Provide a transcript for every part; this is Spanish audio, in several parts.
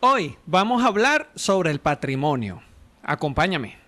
Hoy vamos a hablar sobre el patrimonio. Acompáñame.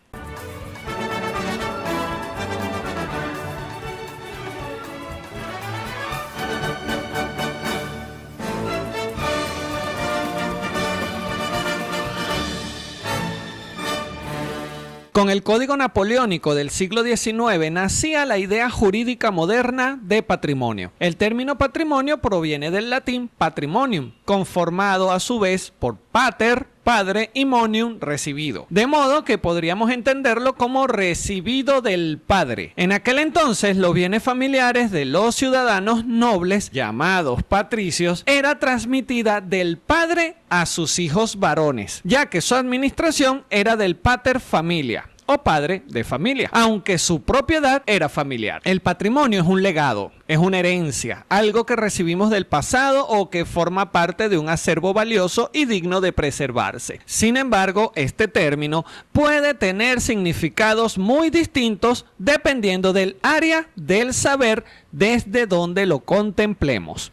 Con el Código Napoleónico del siglo XIX nacía la idea jurídica moderna de patrimonio. El término patrimonio proviene del latín patrimonium, conformado a su vez por pater, padre, y monium, recibido. De modo que podríamos entenderlo como recibido del padre. En aquel entonces, los bienes familiares de los ciudadanos nobles, llamados patricios, era transmitida del padre a sus hijos varones, ya que su administración era del pater familia, o padre de familia, aunque su propiedad era familiar. El patrimonio es un legado, es una herencia, algo que recibimos del pasado o que forma parte de un acervo valioso y digno de preservarse. Sin embargo, este término puede tener significados muy distintos dependiendo del área del saber desde donde lo contemplemos.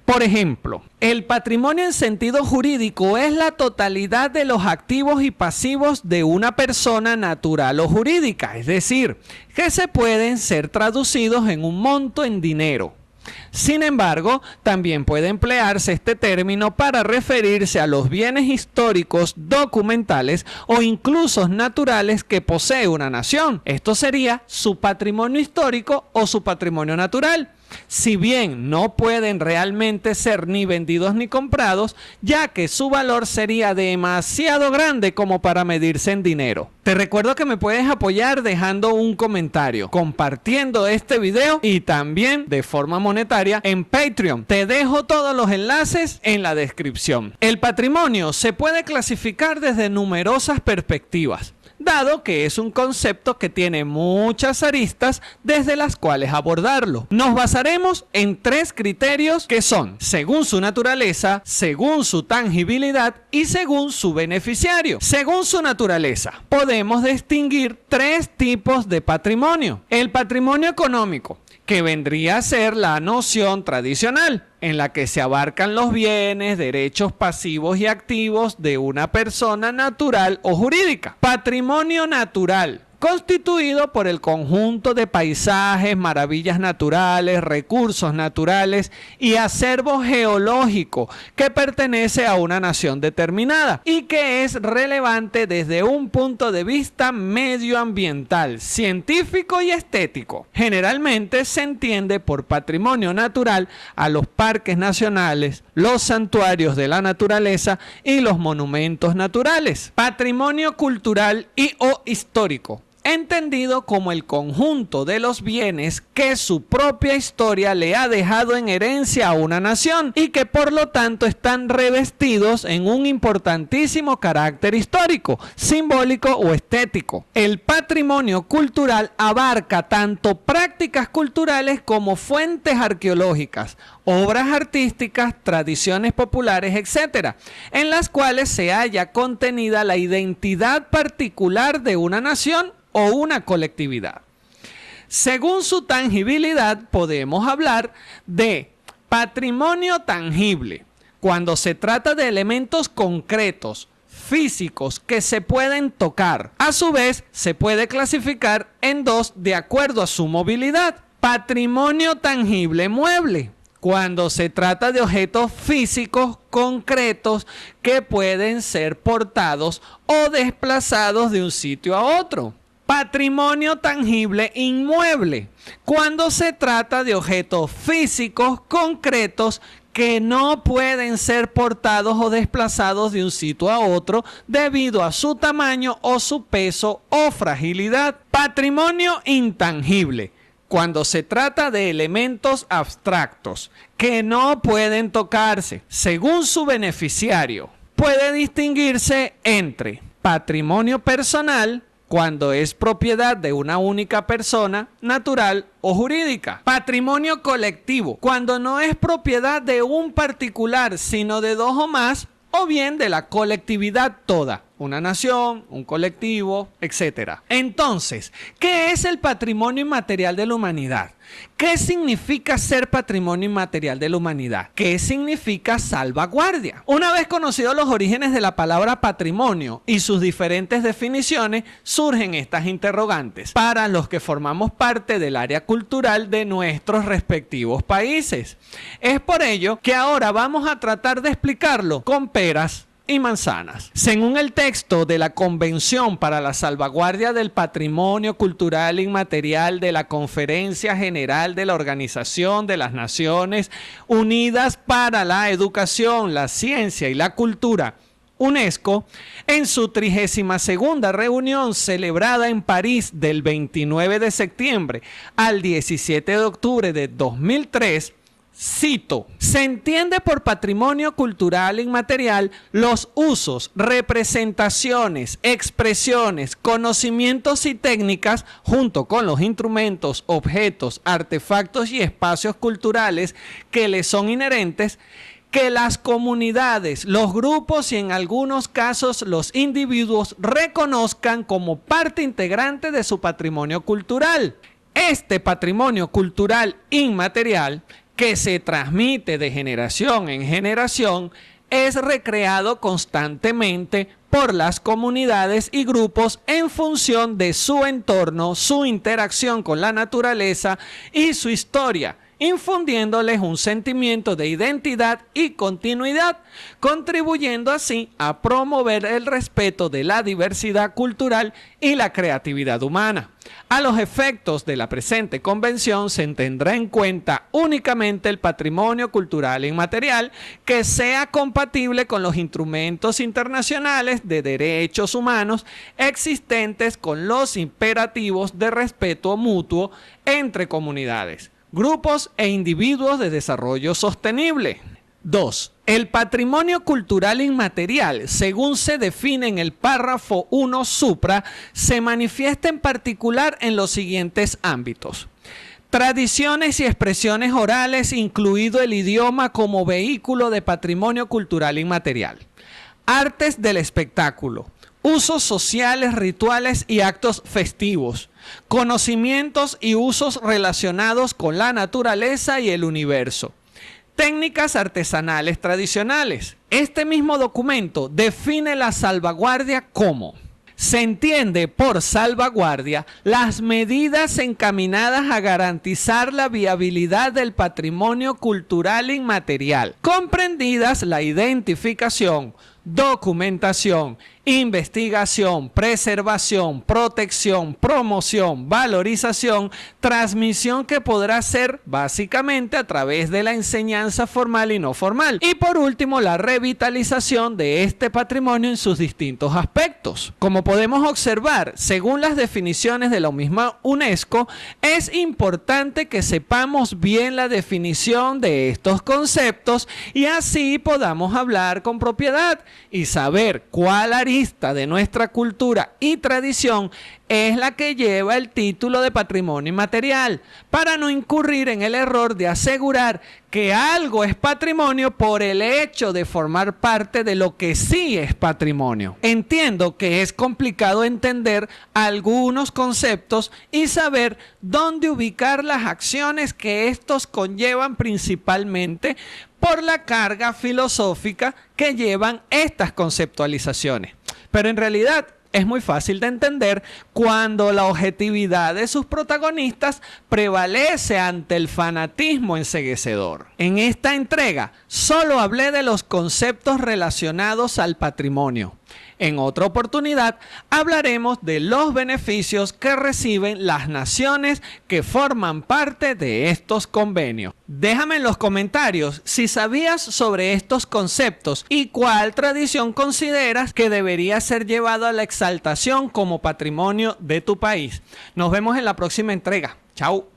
Por ejemplo, el patrimonio en sentido jurídico es la totalidad de los activos y pasivos de una persona natural o jurídica, es decir, que se pueden ser traducidos en un monto en dinero. Sin embargo, también puede emplearse este término para referirse a los bienes históricos, documentales o incluso naturales que posee una nación. Esto sería su patrimonio histórico o su patrimonio natural. Si bien no pueden realmente ser ni vendidos ni comprados, ya que su valor sería demasiado grande como para medirse en dinero. Te recuerdo que me puedes apoyar dejando un comentario, compartiendo este video y también de forma monetaria en Patreon. Te dejo todos los enlaces en la descripción. El patrimonio se puede clasificar desde numerosas perspectivas, dado que es un concepto que tiene muchas aristas desde las cuales abordarlo. Nos basaremos en tres criterios que son, según su naturaleza, según su tangibilidad y según su beneficiario. Según su naturaleza, podemos distinguir tres tipos de patrimonio. El patrimonio económico, que vendría a ser la noción tradicional, en la que se abarcan los bienes, derechos pasivos y activos de una persona natural o jurídica. Patrimonio natural, constituido por el conjunto de paisajes, maravillas naturales, recursos naturales y acervo geológico que pertenece a una nación determinada y que es relevante desde un punto de vista medioambiental, científico y estético. Generalmente se entiende por patrimonio natural a los parques nacionales, los santuarios de la naturaleza y los monumentos naturales. Patrimonio cultural y o histórico, entendido como el conjunto de los bienes que su propia historia le ha dejado en herencia a una nación y que por lo tanto están revestidos en un importantísimo carácter histórico, simbólico o estético. El patrimonio cultural abarca tanto prácticas culturales como fuentes arqueológicas, obras artísticas, tradiciones populares, etc., en las cuales se halla contenida la identidad particular de una nación o una colectividad. Según su tangibilidad, podemos hablar de patrimonio tangible, cuando se trata de elementos concretos, físicos, que se pueden tocar. A su vez, se puede clasificar en dos de acuerdo a su movilidad. Patrimonio tangible mueble, cuando se trata de objetos físicos concretos que pueden ser portados o desplazados de un sitio a otro. Patrimonio tangible inmueble, cuando se trata de objetos físicos concretos que no pueden ser portados o desplazados de un sitio a otro debido a su tamaño o su peso o fragilidad. Patrimonio intangible, cuando se trata de elementos abstractos que no pueden tocarse. Según su beneficiario, puede distinguirse entre patrimonio personal, cuando es propiedad de una única persona, natural o jurídica. Patrimonio colectivo, cuando no es propiedad de un particular, sino de dos o más, o bien de la colectividad toda. una nación, un colectivo, etc. Entonces, ¿qué es el patrimonio inmaterial de la humanidad? ¿Qué significa ser patrimonio inmaterial de la humanidad? ¿Qué significa salvaguardia? Una vez conocidos los orígenes de la palabra patrimonio y sus diferentes definiciones, surgen estas interrogantes para los que formamos parte del área cultural de nuestros respectivos países. Es por ello que ahora vamos a tratar de explicarlo con peras y manzanas. Según el texto de la Convención para la Salvaguardia del Patrimonio Cultural Inmaterial de la Conferencia General de la Organización de las Naciones Unidas para la Educación, la Ciencia y la Cultura, UNESCO, en su 32ª reunión celebrada en París del 29 de septiembre al 17 de octubre de 2003, cito: se entiende por patrimonio cultural inmaterial los usos, representaciones, expresiones, conocimientos y técnicas, junto con los instrumentos, objetos, artefactos y espacios culturales que les son inherentes, que las comunidades, los grupos y en algunos casos los individuos reconozcan como parte integrante de su patrimonio cultural. Este patrimonio cultural inmaterial, que se transmite de generación en generación, es recreado constantemente por las comunidades y grupos en función de su entorno, su interacción con la naturaleza y su historia, infundiéndoles un sentimiento de identidad y continuidad, contribuyendo así a promover el respeto de la diversidad cultural y la creatividad humana. A los efectos de la presente convención se tendrá en cuenta únicamente el patrimonio cultural inmaterial que sea compatible con los instrumentos internacionales de derechos humanos existentes, con los imperativos de respeto mutuo entre comunidades, grupos e individuos de desarrollo sostenible. 2. El patrimonio cultural inmaterial, según se define en el párrafo 1 supra, se manifiesta en particular en los siguientes ámbitos: tradiciones y expresiones orales, incluido el idioma como vehículo de patrimonio cultural inmaterial; artes del espectáculo; usos sociales, rituales y actos festivos; conocimientos y usos relacionados con la naturaleza y el universo; técnicas artesanales tradicionales. Este mismo documento define la salvaguardia como: se entiende por salvaguardia las medidas encaminadas a garantizar la viabilidad del patrimonio cultural inmaterial, comprendidas la identificación, documentación, investigación, preservación, protección, promoción, valorización, transmisión que podrá ser básicamente a través de la enseñanza formal y no formal. Y por último, la revitalización de este patrimonio en sus distintos aspectos. Como podemos observar, según las definiciones de la misma UNESCO, es importante que sepamos bien la definición de estos conceptos y así podamos hablar con propiedad y saber cuál arista de nuestra cultura y tradición es la que lleva el título de patrimonio inmaterial, para no incurrir en el error de asegurar que algo es patrimonio por el hecho de formar parte de lo que sí es patrimonio. Entiendo que es complicado entender algunos conceptos y saber dónde ubicar las acciones que estos conllevan, principalmente por la carga filosófica que llevan estas conceptualizaciones. Pero en realidad es muy fácil de entender cuando la objetividad de sus protagonistas prevalece ante el fanatismo enceguecedor. En esta entrega solo hablé de los conceptos relacionados al patrimonio. En otra oportunidad hablaremos de los beneficios que reciben las naciones que forman parte de estos convenios. Déjame en los comentarios si sabías sobre estos conceptos y cuál tradición consideras que debería ser llevado a la exaltación como patrimonio de tu país. Nos vemos en la próxima entrega. Chao.